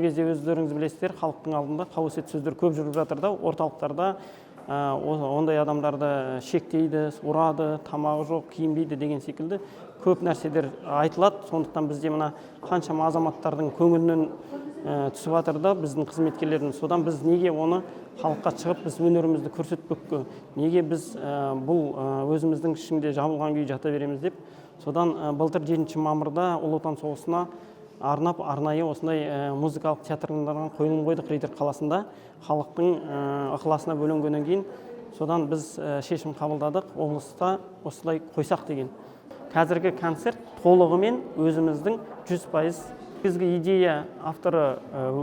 кезде өздеріңіз білесіздер, халықтың алдында қауесет сөздер көп жүріп жатыр да, орталықтарда ондай адамдарды шектейді, ұрады, тамағы жоқ, киінбейді деген секілді көп нәрселер айтылады. Сондықтан бізде мына қаншама азаматтардың көңілінен түсіп жатыр да, біздің қызметкерлердің. Содан біз неге оны халыққа шығып, біз өнерімізді көрсетпекке, неге біз бұл өзіміздің ішінде жабылған күй жата береміз деп, содан былтыр 7 мамырда Ұлы Отан соғысына арнап арнайы осындай музыкалық театрдарға қойылым қойдық Риддер қаласында. Халықтың ықыласына бөленгеннен кейін содан біз шешім қабылдадық, облыста осылай қойсақ деген. Қазіргі концерт толығымен өзіміздің 100%. Бізге идея авторы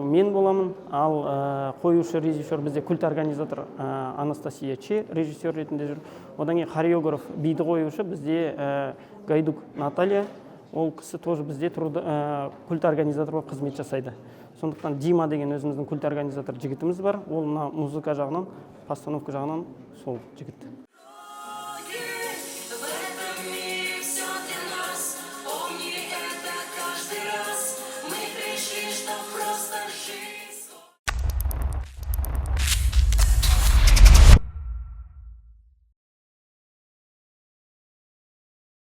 мен боламын, ал қоюшы режиссер бізде культ организатор Анастасия Че режиссер ретінде жүр. Одан кейін хореограф биді қоюшы бізде Гайдук Наталья. Ол кісі тоже бізде культ организатор болып қызмет жасайды. Сондықтан Дима деген өзіміздің культ организатор жігітіміз бар. Ол музыка жағынан, постановка жағынан сол жігіт.